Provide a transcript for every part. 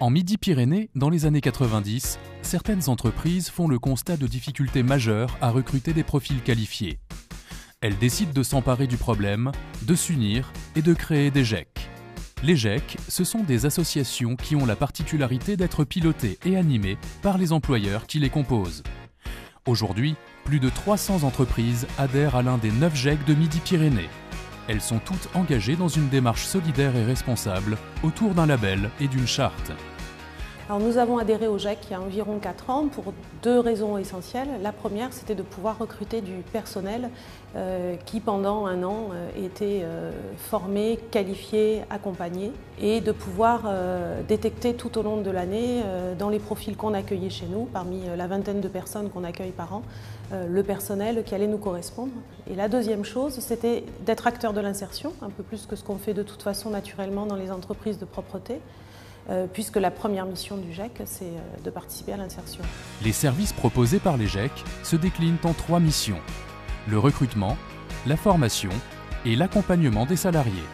En Midi-Pyrénées, dans les années 90, certaines entreprises font le constat de difficultés majeures à recruter des profils qualifiés. Elles décident de s'emparer du problème, de s'unir et de créer des GEC. Les GEC, ce sont des associations qui ont la particularité d'être pilotées et animées par les employeurs qui les composent. Aujourd'hui, plus de 300 entreprises adhèrent à l'un des 9 GEC de Midi-Pyrénées. Elles sont toutes engagées dans une démarche solidaire et responsable autour d'un label et d'une charte. Alors nous avons adhéré au GEC il y a environ 4 ans pour 2 raisons essentielles. La première, c'était de pouvoir recruter du personnel qui pendant 1 an était formé, qualifié, accompagné et de pouvoir détecter tout au long de l'année dans les profils qu'on accueillait chez nous, parmi la vingtaine de personnes qu'on accueille par an, le personnel qui allait nous correspondre. Et la deuxième chose, c'était d'être acteur de l'insertion, un peu plus que ce qu'on fait de toute façon naturellement dans les entreprises de propreté. Puisque la première mission du GEC, c'est de participer à l'insertion. Les services proposés par les GEC se déclinent en 3 missions: le recrutement, la formation et l'accompagnement des salariés.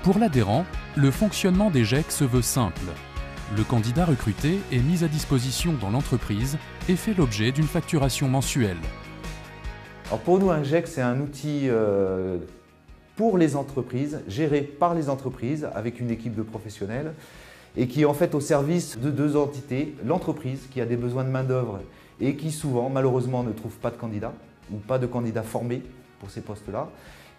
Pour l'adhérent, le fonctionnement des GEC se veut simple. Le candidat recruté est mis à disposition dans l'entreprise et fait l'objet d'une facturation mensuelle. Alors pour nous, un GEC, c'est un outil pour les entreprises, géré par les entreprises avec une équipe de professionnels et qui est en fait au service de 2 entités, l'entreprise qui a des besoins de main-d'œuvre et qui souvent, malheureusement, ne trouve pas de candidats ou pas de candidats formés pour ces postes-là,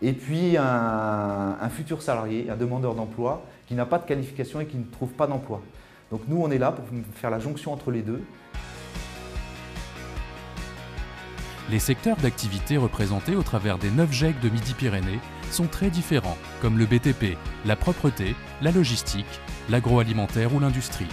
et puis un futur salarié, un demandeur d'emploi qui n'a pas de qualification et qui ne trouve pas d'emploi. Donc nous, on est là pour faire la jonction entre les deux. Les secteurs d'activité représentés au travers des 9 GEC de Midi-Pyrénées sont très différents, comme le BTP, la propreté, la logistique, l'agroalimentaire ou l'industrie.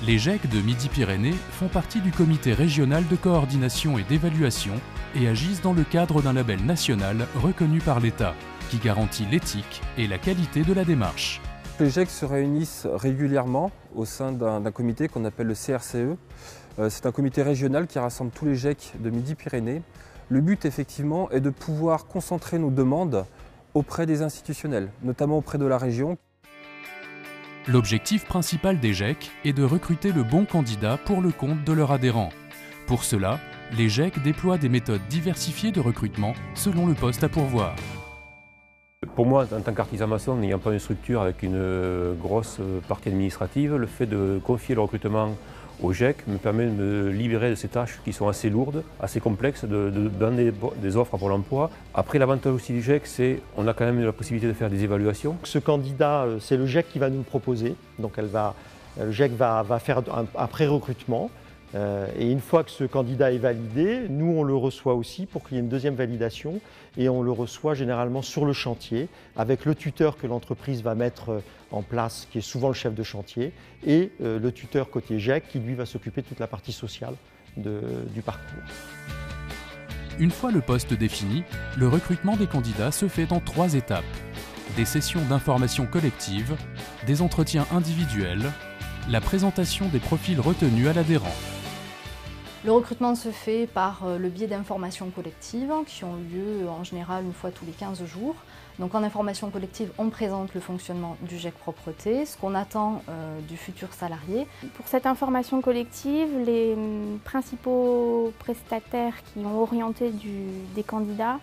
Les GEC de Midi-Pyrénées font partie du comité régional de coordination et d'évaluation et agissent dans le cadre d'un label national reconnu par l'État, qui garantit l'éthique et la qualité de la démarche. Les GEC se réunissent régulièrement au sein d'un comité qu'on appelle le CRCE. C'est un comité régional qui rassemble tous les GEC de Midi-Pyrénées. Le but, effectivement, est de pouvoir concentrer nos demandes auprès des institutionnels, notamment auprès de la région. L'objectif principal des GEC est de recruter le bon candidat pour le compte de leurs adhérents. Pour cela, les GEC déploient des méthodes diversifiées de recrutement selon le poste à pourvoir. Pour moi, en tant qu'artisan maçon, n'ayant pas une structure avec une grosse partie administrative, le fait de confier le recrutement au GEC me permet de me libérer de ces tâches qui sont assez lourdes, assez complexes, de donner des offres à Pôle emploi. Après, l'avantage aussi du GEC, c'est qu'on a quand même la possibilité de faire des évaluations. Ce candidat, c'est le GEC qui va nous le proposer. Donc le GEC va faire un pré-recrutement. Et une fois que ce candidat est validé, nous on le reçoit aussi pour qu'il y ait une deuxième validation et on le reçoit généralement sur le chantier avec le tuteur que l'entreprise va mettre en place, qui est souvent le chef de chantier, et le tuteur côté GEC qui lui va s'occuper de toute la partie sociale du parcours. Une fois le poste défini, le recrutement des candidats se fait en 3 étapes: des sessions d'information collective, des entretiens individuels, la présentation des profils retenus à l'adhérent. Le recrutement se fait par le biais d'informations collectives qui ont lieu en général une fois tous les 15 jours. Donc en information collective, on présente le fonctionnement du GEC Propreté, ce qu'on attend du futur salarié. Pour cette information collective, les principaux prestataires qui ont orienté des candidats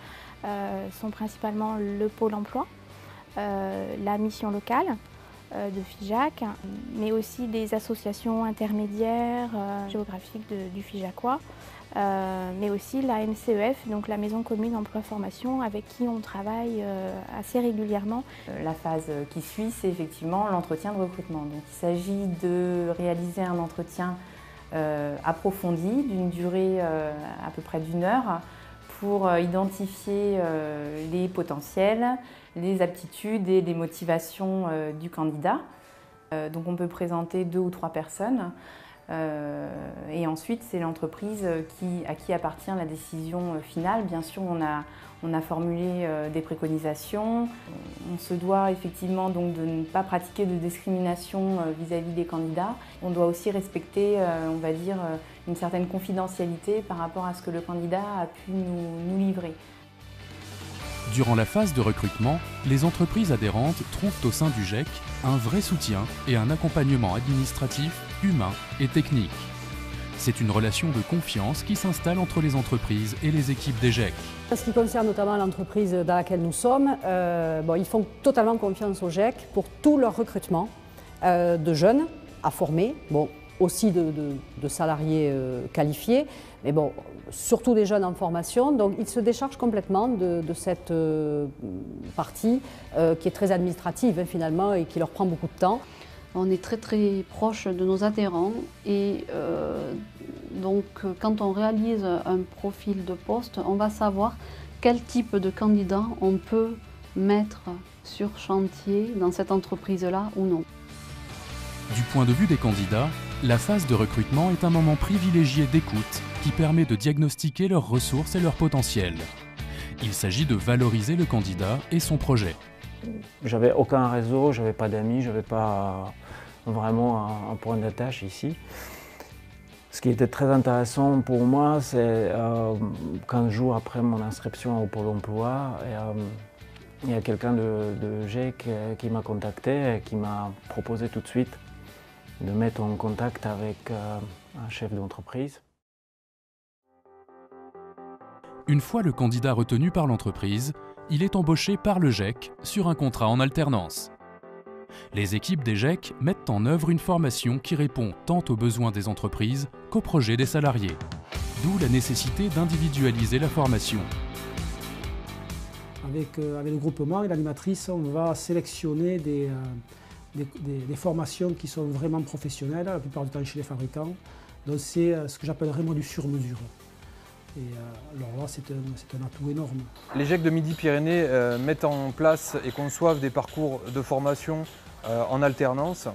sont principalement le Pôle emploi, la mission locale de FIJAC, mais aussi des associations intermédiaires géographiques du FIJACois, mais aussi la MCEF, donc la Maison Commune Emploi Formation, avec qui on travaille assez régulièrement. La phase qui suit, c'est effectivement l'entretien de recrutement. Donc, il s'agit de réaliser un entretien approfondi d'une durée à peu près d'1 heure pour identifier les potentiels, les aptitudes et les motivations du candidat. Donc on peut présenter 2 ou 3 personnes et ensuite c'est l'entreprise à qui appartient la décision finale. Bien sûr, on a formulé des préconisations. On se doit effectivement donc de ne pas pratiquer de discrimination vis-à-vis des candidats. On doit aussi respecter, on va dire, une certaine confidentialité par rapport à ce que le candidat a pu nous livrer. Durant la phase de recrutement, les entreprises adhérentes trouvent au sein du GEC un vrai soutien et un accompagnement administratif, humain et technique. C'est une relation de confiance qui s'installe entre les entreprises et les équipes des GEC. En ce qui concerne notamment l'entreprise dans laquelle nous sommes, ils font totalement confiance au GEC pour tout leur recrutement de jeunes à former, aussi de salariés qualifiés, mais surtout des jeunes en formation. Donc ils se déchargent complètement de cette partie qui est très administrative finalement et qui leur prend beaucoup de temps. On est très très proche de nos adhérents et donc quand on réalise un profil de poste, on va savoir quel type de candidat on peut mettre sur chantier dans cette entreprise-là ou non. Du point de vue des candidats, la phase de recrutement est un moment privilégié d'écoute qui permet de diagnostiquer leurs ressources et leur potentiel. Il s'agit de valoriser le candidat et son projet. J'avais aucun réseau, j'avais pas d'amis, j'avais pas vraiment un point d'attache ici. Ce qui était très intéressant pour moi, c'est 15 jours après mon inscription au Pôle emploi, il y a quelqu'un de GEC qui m'a contacté et qui m'a proposé tout de suite de mettre en contact avec un chef d'entreprise. Une fois le candidat retenu par l'entreprise, il est embauché par le GEC sur un contrat en alternance. Les équipes des GEC mettent en œuvre une formation qui répond tant aux besoins des entreprises qu'aux projets des salariés. D'où la nécessité d'individualiser la formation. Avec le groupement et l'animatrice, on va sélectionner des formations qui sont vraiment professionnelles, la plupart du temps chez les fabricants. Donc c'est ce que j'appellerais moi du sur-mesure. Et alors là, c'est un atout énorme. Les GEC de Midi-Pyrénées mettent en place et conçoivent des parcours de formation en alternance,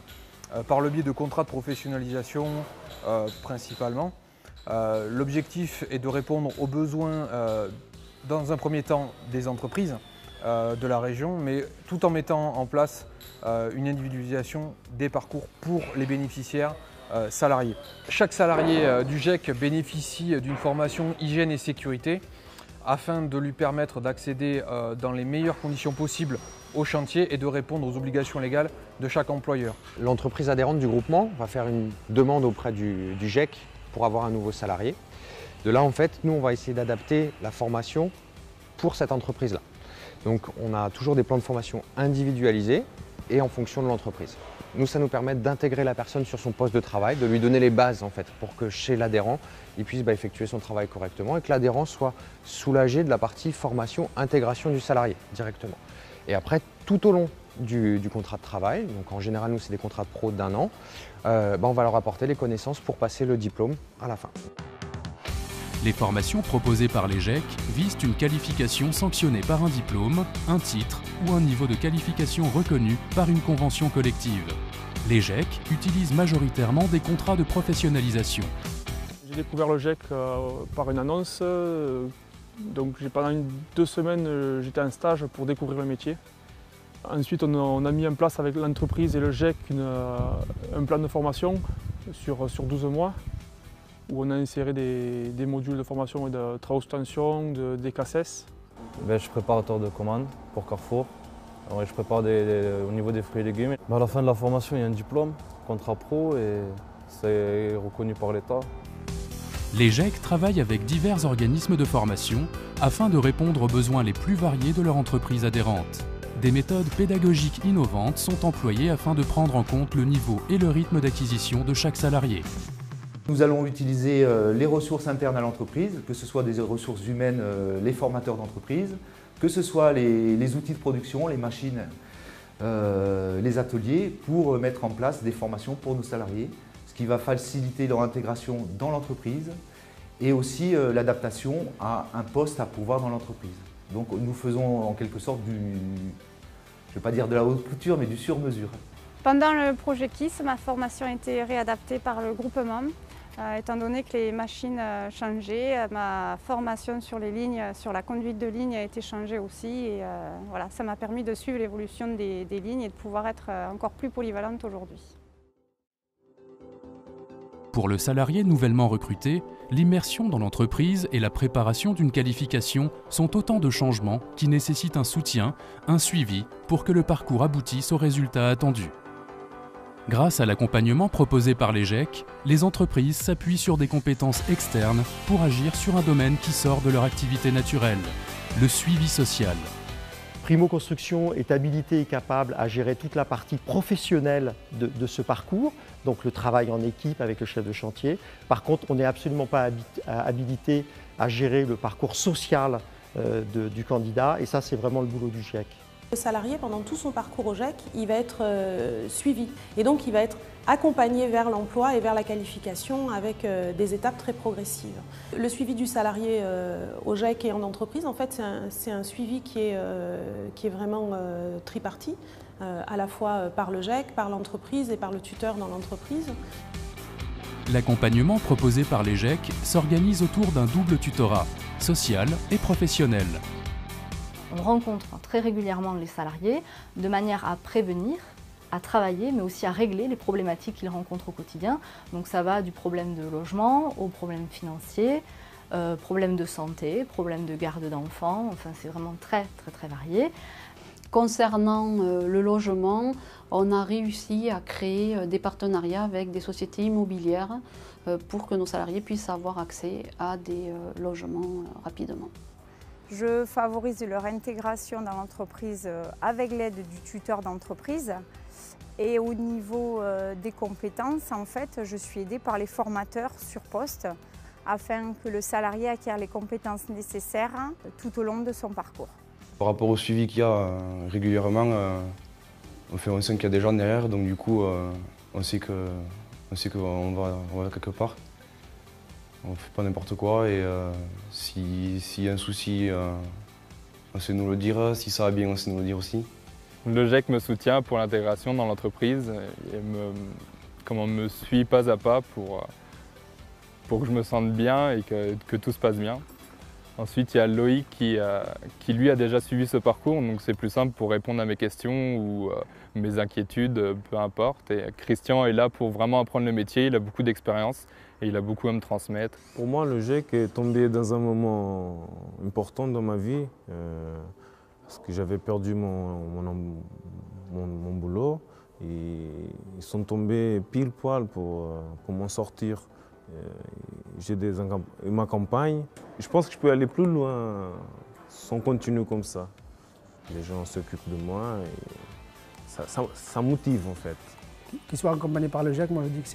par le biais de contrats de professionnalisation principalement. L'objectif est de répondre aux besoins, dans un premier temps, des entreprises de la région, mais tout en mettant en place une individualisation des parcours pour les bénéficiaires salariés. Chaque salarié du GEC bénéficie d'une formation hygiène et sécurité afin de lui permettre d'accéder dans les meilleures conditions possibles au chantier et de répondre aux obligations légales de chaque employeur. L'entreprise adhérente du groupement va faire une demande auprès du GEC pour avoir un nouveau salarié. De là, en fait, nous, on va essayer d'adapter la formation pour cette entreprise-là. Donc, on a toujours des plans de formation individualisés et en fonction de l'entreprise. Nous, ça nous permet d'intégrer la personne sur son poste de travail, de lui donner les bases en fait, pour que chez l'adhérent, il puisse effectuer son travail correctement et que l'adhérent soit soulagé de la partie formation, intégration du salarié directement. Et après, tout au long du contrat de travail, donc en général, nous, c'est des contrats de pro d'1 an, on va leur apporter les connaissances pour passer le diplôme à la fin. Les formations proposées par les GEC visent une qualification sanctionnée par un diplôme, un titre ou un niveau de qualification reconnu par une convention collective. Les GEC utilisent majoritairement des contrats de professionnalisation. J'ai découvert le GEC par une annonce, donc pendant 2 semaines j'étais en stage pour découvrir le métier. Ensuite on a mis en place avec l'entreprise et le GEC un plan de formation sur 12 mois. Où on a inséré des modules de formation et de travaux sous tension, des CACES. Je prépare un tour de commande pour Carrefour. Je prépare au niveau des fruits et légumes. À la fin de la formation, il y a un diplôme, contrat pro et c'est reconnu par l'État. Les GEC travaillent avec divers organismes de formation afin de répondre aux besoins les plus variés de leur entreprise adhérente. Des méthodes pédagogiques innovantes sont employées afin de prendre en compte le niveau et le rythme d'acquisition de chaque salarié. Nous allons utiliser les ressources internes à l'entreprise, que ce soit des ressources humaines, les formateurs d'entreprise, que ce soit les outils de production, les machines, les ateliers, pour mettre en place des formations pour nos salariés, ce qui va faciliter leur intégration dans l'entreprise et aussi l'adaptation à un poste à pourvoir dans l'entreprise. Donc nous faisons en quelque sorte je ne vais pas dire de la haute couture, mais du sur-mesure. Pendant le projet KISS, ma formation a été réadaptée par le groupement. Étant donné que les machines changeaient, ma formation sur les lignes, sur la conduite de ligne a été changée aussi. Et voilà, ça m'a permis de suivre l'évolution des lignes et de pouvoir être encore plus polyvalente aujourd'hui. Pour le salarié nouvellement recruté, l'immersion dans l'entreprise et la préparation d'une qualification sont autant de changements qui nécessitent un soutien, un suivi pour que le parcours aboutisse aux résultats attendus. Grâce à l'accompagnement proposé par les GEC, les entreprises s'appuient sur des compétences externes pour agir sur un domaine qui sort de leur activité naturelle, le suivi social. Primo Construction est habilité et capable à gérer toute la partie professionnelle de ce parcours, donc le travail en équipe avec le chef de chantier. Par contre, on n'est absolument pas habilité à gérer le parcours social du candidat, et ça, c'est vraiment le boulot du GIEC. Le salarié, pendant tout son parcours au GEC, il va être suivi et donc il va être accompagné vers l'emploi et vers la qualification avec des étapes très progressives. Le suivi du salarié au GEC et en entreprise, en fait, c'est un suivi qui est vraiment tripartite, à la fois par le GEC, par l'entreprise et par le tuteur dans l'entreprise. L'accompagnement proposé par les GEC s'organise autour d'un double tutorat, social et professionnel. On rencontre très régulièrement les salariés de manière à prévenir, à travailler, mais aussi à régler les problématiques qu'ils rencontrent au quotidien. Donc ça va du problème de logement au problème financier, problème de santé, problème de garde d'enfants, enfin c'est vraiment très varié. Concernant le logement, on a réussi à créer des partenariats avec des sociétés immobilières pour que nos salariés puissent avoir accès à des logements rapidement. Je favorise leur intégration dans l'entreprise avec l'aide du tuteur d'entreprise. Et au niveau des compétences, en fait, je suis aidée par les formateurs sur poste afin que le salarié acquiert les compétences nécessaires tout au long de son parcours. Par rapport au suivi qu'il y a régulièrement, on sent qu'il y a des gens derrière, donc du coup, on sait qu'on va quelque part. On ne fait pas n'importe quoi et s'il y a un souci, on sait nous le dire. Si ça va bien, on sait nous le dire aussi. Le GEC me soutient pour l'intégration dans l'entreprise et me suit pas à pas pour que je me sente bien et que tout se passe bien. Ensuite, il y a Loïc qui lui a déjà suivi ce parcours, donc c'est plus simple pour répondre à mes questions ou mes inquiétudes, peu importe. Et Christian est là pour vraiment apprendre le métier, il a beaucoup d'expérience et il a beaucoup à me transmettre. Pour moi, le GEC est tombé dans un moment important dans ma vie parce que j'avais perdu mon boulot et ils sont tombés pile poil pour m'en sortir. Ils m'accompagnent. Je pense que je peux aller plus loin si on continue comme ça. Les gens s'occupent de moi et ça motive en fait. Qu'il soit accompagné par le GEC, moi je dis que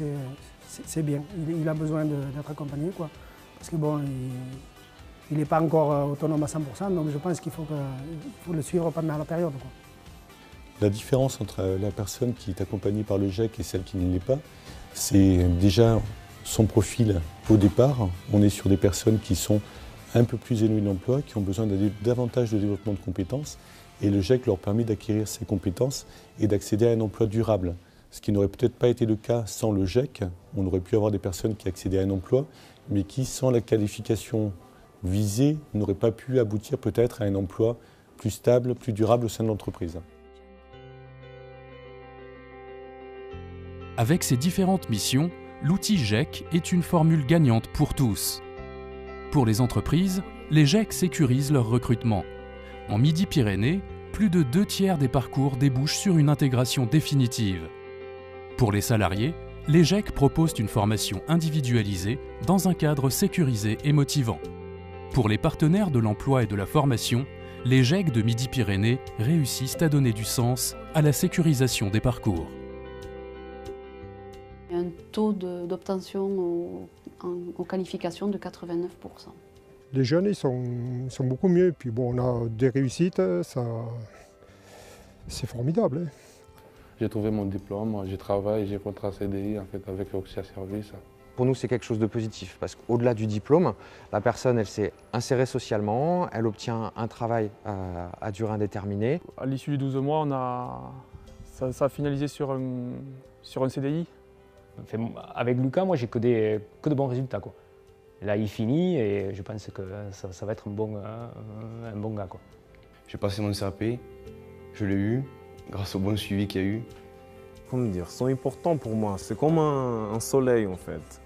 c'est bien. Il a besoin d'être accompagné, quoi. Parce que bon, il n'est pas encore autonome à 100%, donc je pense qu'il faut le suivre pendant la période, quoi. La différence entre la personne qui est accompagnée par le GEC et celle qui ne l'est pas, c'est déjà son profil au départ. On est sur des personnes qui sont un peu plus éloignées de l'emploi, qui ont besoin davantage de développement de compétences, et le GEC leur permet d'acquérir ces compétences et d'accéder à un emploi durable. Ce qui n'aurait peut-être pas été le cas sans le GEC. On aurait pu avoir des personnes qui accédaient à un emploi, mais qui, sans la qualification visée, n'auraient pas pu aboutir peut-être à un emploi plus stable, plus durable au sein de l'entreprise. Avec ses différentes missions, l'outil GEC est une formule gagnante pour tous. Pour les entreprises, les GEC sécurisent leur recrutement. En Midi-Pyrénées, plus de 2/3 des parcours débouchent sur une intégration définitive. Pour les salariés, les GEC proposent une formation individualisée dans un cadre sécurisé et motivant. Pour les partenaires de l'emploi et de la formation, les GEC de Midi-Pyrénées réussissent à donner du sens à la sécurisation des parcours. Il y a un taux d'obtention aux qualifications de 89%. Les jeunes, ils sont beaucoup mieux. Puis bon, on a des réussites, c'est formidable. Hein. J'ai trouvé mon diplôme, j'ai travaillé, j'ai contrat CDI en fait, avec Oxia Service. Pour nous, c'est quelque chose de positif parce qu'au-delà du diplôme, la personne, elle s'est insérée socialement, elle obtient un travail à durée indéterminée. À l'issue des 12 mois, ça a finalisé sur un CDI. Enfin, avec Lucas, moi, j'ai que de bons résultats, quoi. Là, il finit et je pense que ça va être un bon gars, quoi. J'ai passé mon CAP, je l'ai eu, grâce au bon suivi qu'il y a eu. Comment dire, sont importants pour moi. C'est comme un soleil en fait.